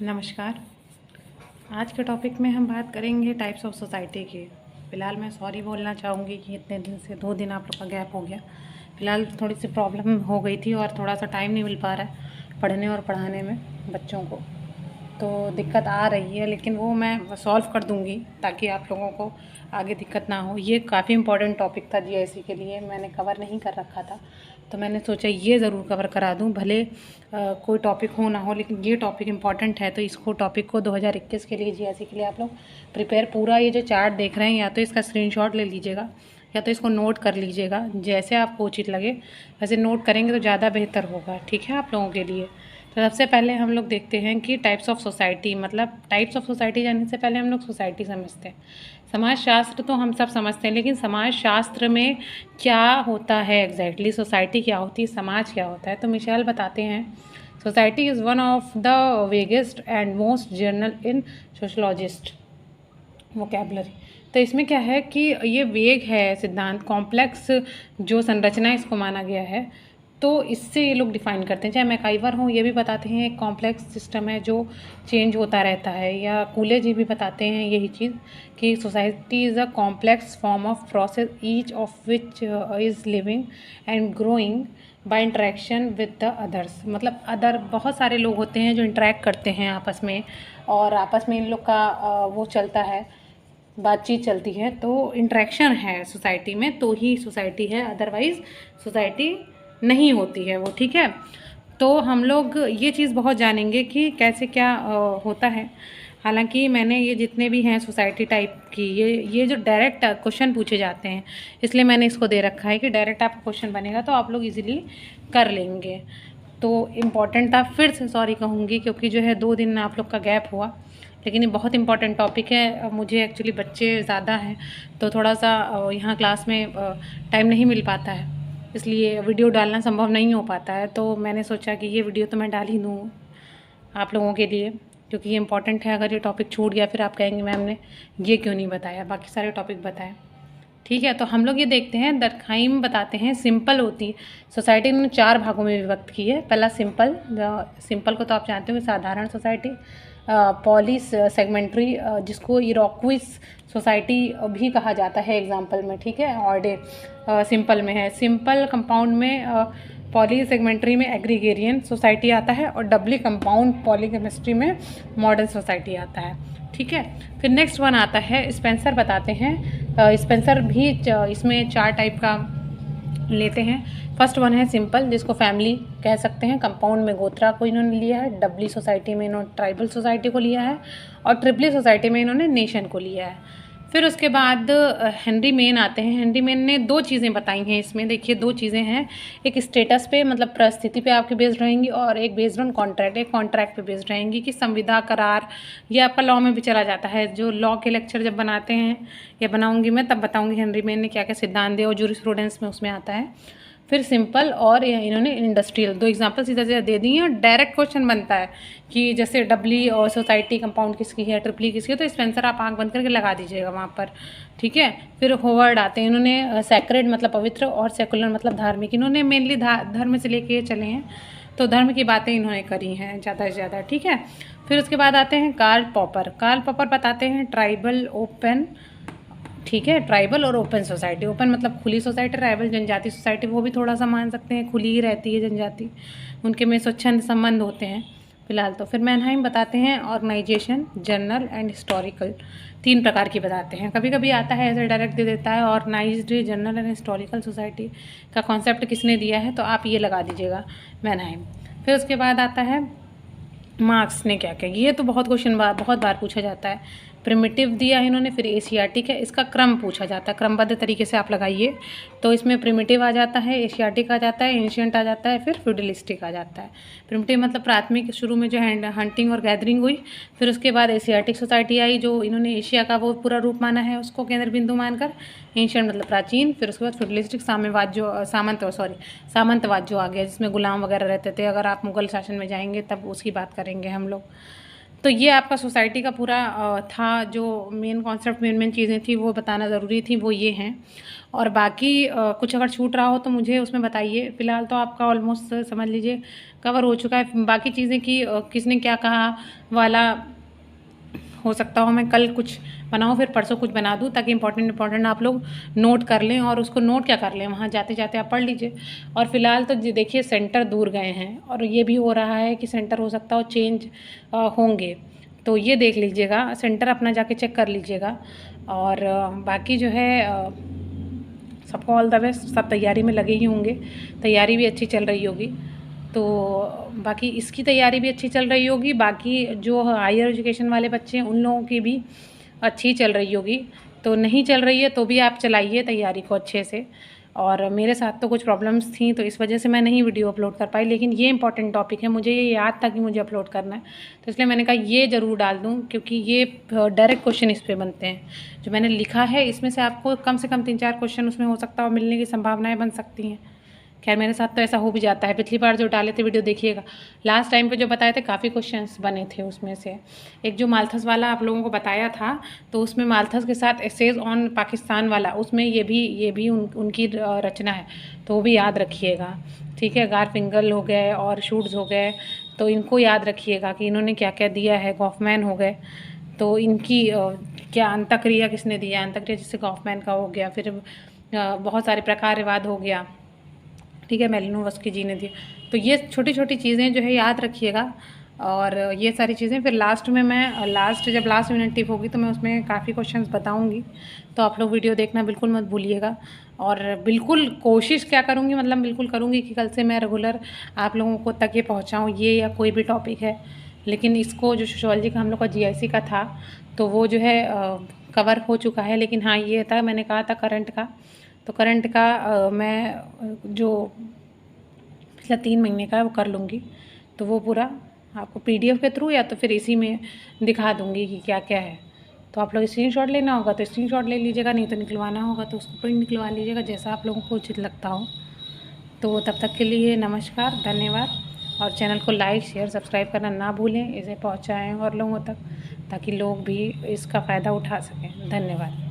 नमस्कार। आज के टॉपिक में हम बात करेंगे टाइप्स ऑफ सोसाइटी की। फ़िलहाल मैं सॉरी बोलना चाहूँगी कि इतने दिन से 2 दिन आप लोग का गैप हो गया। फ़िलहाल थोड़ी सी प्रॉब्लम हो गई थी और थोड़ा सा टाइम नहीं मिल पा रहा है पढ़ने और पढ़ाने में बच्चों को, तो दिक्कत आ रही है, लेकिन वो मैं सॉल्व कर दूँगी ताकि आप लोगों को आगे दिक्कत ना हो। ये काफ़ी इम्पोर्टेंट टॉपिक था जीआईसी के लिए, मैंने कवर नहीं कर रखा था, तो मैंने सोचा ये ज़रूर कवर करा दूँ। भले कोई टॉपिक हो ना हो, लेकिन ये टॉपिक इम्पॉर्टेंट है, तो इसको टॉपिक को 2021 के लिए जीआईसी के लिए आप लोग प्रिपेयर पूरा ये जो चार्ट देख रहे हैं, या तो इसका स्क्रीनशॉट ले लीजिएगा या तो इसको नोट कर लीजिएगा। जैसे आपको उचित लगे वैसे नोट करेंगे तो ज़्यादा बेहतर होगा, ठीक है, आप लोगों के लिए। तो सबसे पहले हम लोग देखते हैं कि टाइप्स ऑफ सोसाइटी, मतलब टाइप्स ऑफ सोसाइटी जानने से पहले हम लोग सोसाइटी समझते हैं। समाजशास्त्र तो हम सब समझते हैं, लेकिन समाजशास्त्र में क्या होता है एग्जैक्टली, सोसाइटी क्या होती है, समाज क्या होता है, तो मिशेल बताते हैं society is one of the vaguest and most general in sociologist vocabulary. तो इसमें क्या है कि ये वेग है सिद्धांत, कॉम्प्लेक्स जो संरचना है इसको माना गया है, तो इससे ये लोग डिफाइन करते हैं। चाहे मैकाइवर हो, ये भी बताते हैं एक कॉम्प्लेक्स सिस्टम है जो चेंज होता रहता है, या कूले जी भी बताते हैं यही चीज़ कि society is a complex form of process each of which is living and growing by interaction with the others. मतलब अदर बहुत सारे लोग होते हैं जो इंटरेक्ट करते हैं आपस में, और आपस में इन लोग का वो चलता है, बातचीत चलती है, तो इंटरेक्शन है सोसाइटी में तो ही सोसाइटी है, अदरवाइज़ सोसाइटी नहीं होती है वो, ठीक है। तो हम लोग ये चीज़ बहुत जानेंगे कि कैसे क्या होता है। हालांकि मैंने ये जितने भी हैं सोसाइटी टाइप की, ये जो डायरेक्ट क्वेश्चन पूछे जाते हैं, इसलिए मैंने इसको दे रखा है कि डायरेक्ट आपका क्वेश्चन बनेगा तो आप लोग इजीली कर लेंगे। तो इम्पॉर्टेंट था, फिर से सॉरी कहूँगी क्योंकि जो है 2 दिन आप लोग का गैप हुआ, लेकिन ये बहुत इंपॉर्टेंट टॉपिक है। मुझे एक्चुअली बच्चे ज़्यादा हैं तो थोड़ा सा यहाँ क्लास में टाइम नहीं मिल पाता है, इसलिए वीडियो डालना संभव नहीं हो पाता है। तो मैंने सोचा कि ये वीडियो तो मैं डाल ही दूँ आप लोगों के लिए, क्योंकि ये इंपॉर्टेंट है। अगर ये टॉपिक छूट गया फिर आप कहेंगे मैम ने ये क्यों नहीं बताया, बाकी सारे टॉपिक बताएं, ठीक है। तो हम लोग ये देखते हैं, दरखाइम बताते हैं सिंपल होती है सोसाइटी, इन्होंने 4 भागों में विभक्त की है। पहला सिंपल, सिंपल को तो आप जानते हो साधारण सोसाइटी, पॉलिस सेगमेंट्री जिसको इरोक्विस सोसाइटी भी कहा जाता है एग्जाम्पल में, ठीक है, ऑर्डे सिंपल में है। सिंपल कंपाउंड में पॉली सेगमेंट्री में एग्रीगेरियन सोसाइटी आता है, और डबली कंपाउंड पॉलीकेमिस्ट्री में मॉडर्न सोसाइटी आता है, ठीक है। फिर नेक्स्ट वन आता है स्पेंसर बताते हैं। स्पेंसर भी इसमें 4 टाइप का लेते हैं। फर्स्ट वन है सिंपल, जिसको फैमिली कह सकते हैं। कंपाउंड में गोत्रा को इन्होंने लिया है, डबली सोसाइटी में इन्होंने ट्राइबल सोसाइटी को लिया है, और ट्रिपली सोसाइटी में इन्होंने नेशन को लिया है। फिर उसके बाद हेनरी मेन आते हैं। हेनरी मेन ने 2 चीज़ें बताई हैं इसमें, देखिए 2 चीज़ें हैं, एक स्टेटस पे मतलब परिस्थिति पे आपके बेस्ड रहेंगी, और एक बेस्ड ऑन कॉन्ट्रैक्ट, एक कॉन्ट्रैक्ट पे बेस्ड रहेंगी कि संविदा करार, ये आपका लॉ में भी चला जाता है। जो लॉ के लेक्चर जब बनाते हैं या बनाऊंगी मैं तब बताऊंगी हेनरी मेन ने क्या क्या सिद्धांत दिए, और जूरिस्प्रूडेंस में उसमें आता है। फिर सिंपल और इन्होंने इंडस्ट्रियल, 2 एग्जांपल सीधा सीधा दे दी हैं। डायरेक्ट क्वेश्चन बनता है कि जैसे डबली और सोसाइटी कंपाउंड किसकी है, ट्रिपली किसकी है, तो स्पेंसर आप आंख बंद करके लगा दीजिएगा वहाँ पर, ठीक है। फिर होवर्ड आते हैं, इन्होंने सैक्रेड मतलब पवित्र, और सेकुलर मतलब धार्मिक, इन्होंने मेनली धर्म से लेके चले हैं, तो धर्म की बातें इन्होंने करी हैं ज़्यादा से ज़्यादा, ठीक है। फिर उसके बाद आते हैं कार्ल पॉपर। कार्ल पॉपर बताते हैं ट्राइबल ओपन, ठीक है, ट्राइबल और ओपन सोसाइटी। ओपन मतलब खुली सोसाइटी, ट्राइबल जनजाति सोसाइटी, वो भी थोड़ा सा मान सकते हैं, खुली ही रहती है जनजाति, उनके में स्वच्छंद संबंध होते हैं फिलहाल तो। फिर मैनहाइम बताते हैं ऑर्गेनाइजेशन, जर्नल एंड हिस्टोरिकल, 3 प्रकार की बताते हैं। कभी कभी आता है ऐसे डायरेक्ट दे देता है organised, general and historical society का कॉन्सेप्ट किसने दिया है, तो आप ये लगा दीजिएगा मैनहाइम। फिर उसके बाद आता है मार्क्स ने क्या क्या, ये तो बहुत क्वेश्चन बहुत बार पूछा जाता है। प्रिमिटिव दिया है इन्होंने, फिर एशियाटिक है, इसका क्रम पूछा जाता है, क्रमबद्ध तरीके से आप लगाइए। तो इसमें प्रिमिटिव आ जाता है, एशियाटिक आ जाता है, एंशियंट आ जाता है, फिर फ्यूडलिस्टिक आ जाता है। प्रिमिटिव मतलब प्राथमिक, शुरू में जो हंटिंग और गैदरिंग हुई, फिर उसके बाद एशियाटिक सोसाइटी आई जो इन्होंने एशिया का वो पूरा रूप माना है, उसको केंद्र बिंदु मानकर। एंशियंट मतलब प्राचीन, फिर उसके बाद फ्यूडलिस्टिक साम्यवाद जो सामंतवाद जो आ गया, जिसमें गुलाम वगैरह रहते थे। अगर आप मुगल शासन में जाएंगे तब उसकी बात करेंगे हम लोग। तो ये आपका सोसाइटी का पूरा था, जो मेन कॉन्सेप्ट, मेन चीज़ें थी वो बताना ज़रूरी थी, वो ये हैं। और बाकी कुछ अगर छूट रहा हो तो मुझे उसमें बताइए। फ़िलहाल तो आपका ऑलमोस्ट समझ लीजिए कवर हो चुका है। बाकी चीज़ें कि किसने क्या कहा वाला हो सकता हो मैं कल कुछ बनाऊँ फिर परसों कुछ बना दूँ, ताकि इंपॉर्टेंट आप लोग नोट कर लें, और उसको नोट क्या कर लें, वहाँ जाते जाते आप पढ़ लीजिए। और फिलहाल तो देखिए सेंटर दूर गए हैं, और ये भी हो रहा है कि सेंटर हो सकता हो चेंज होंगे, तो ये देख लीजिएगा, सेंटर अपना जाके चेक कर लीजिएगा। और बाकी जो है सबको ऑल द बेस्ट। सब तैयारी में लगे ही होंगे, तैयारी भी अच्छी चल रही होगी। तो बाकी इसकी तैयारी भी अच्छी चल रही होगी, बाकी जो हायर एजुकेशन वाले बच्चे हैं उन लोगों की भी अच्छी चल रही होगी। तो नहीं चल रही है तो भी आप चलाइए तैयारी को अच्छे से। और मेरे साथ तो कुछ प्रॉब्लम्स थी, तो इस वजह से मैं नहीं वीडियो अपलोड कर पाई, लेकिन ये इंपॉर्टेंट टॉपिक है, मुझे ये याद था कि मुझे अपलोड करना है, तो इसलिए मैंने कहा ये ज़रूर डाल दूँ, क्योंकि ये डायरेक्ट क्वेश्चन इस पे बनते हैं। जो मैंने लिखा है इसमें से आपको कम से कम 3-4 क्वेश्चन उसमें हो सकता है, मिलने की संभावनाएँ बन सकती हैं। खैर मेरे साथ तो ऐसा हो भी जाता है। पिछली बार जो डाले थे वीडियो देखिएगा, लास्ट टाइम पे जो बताए थे काफ़ी क्वेश्चंस बने थे उसमें से। एक जो माल्थस वाला आप लोगों को बताया था, तो उसमें माल्थस के साथ एसेज ऑन पाकिस्तान वाला, उसमें ये भी उनकी रचना है, तो वो भी याद रखिएगा, ठीक है। गारफिंगल हो गए और शूट्स हो गए, तो इनको याद रखिएगा कि इन्होंने क्या क्या दिया है। गॉफमैन हो गए, तो इनकी क्या अंतःक्रिया किसने दिया, अंतःक्रिया जैसे गॉफमैन का हो गया, फिर बहुत सारे प्रकारवाद हो गया, ठीक है, मेलिनोवस्की जी ने दिए। तो ये छोटी छोटी चीज़ें जो है याद रखिएगा। और ये सारी चीज़ें फिर लास्ट में मैं जब लास्ट मिनट टिप होगी तो मैं उसमें काफ़ी क्वेश्चंस बताऊंगी, तो आप लोग वीडियो देखना बिल्कुल मत भूलिएगा। और बिल्कुल कोशिश क्या करूँगी, मतलब बिल्कुल करूँगी कि कल से मैं रेगुलर आप लोगों को तक ये पहुँचाऊँ, ये या कोई भी टॉपिक है। लेकिन इसको जो सोशियोलॉजी का हम लोग का जीआईसी का था, तो वो जो है कवर हो चुका है। लेकिन हाँ ये था, मैंने कहा था करंट का, तो करंट का मैं जो पिछला 3 महीने का है वो कर लूँगी, तो वो पूरा आपको पीडीएफ के थ्रू या तो फिर इसी में दिखा दूँगी कि क्या क्या है। तो आप लोग स्क्रीनशॉट लेना होगा तो स्क्रीनशॉट ले लीजिएगा, नहीं तो निकलवाना होगा तो उसको प्रिंट निकलवा लीजिएगा, जैसा आप लोगों को उचित लगता हो। तो तब तक के लिए नमस्कार, धन्यवाद। और चैनल को लाइक शेयर सब्सक्राइब करना ना भूलें, इसे पहुँचाएँ और लोगों तक, ताकि लोग भी इसका फ़ायदा उठा सकें। धन्यवाद।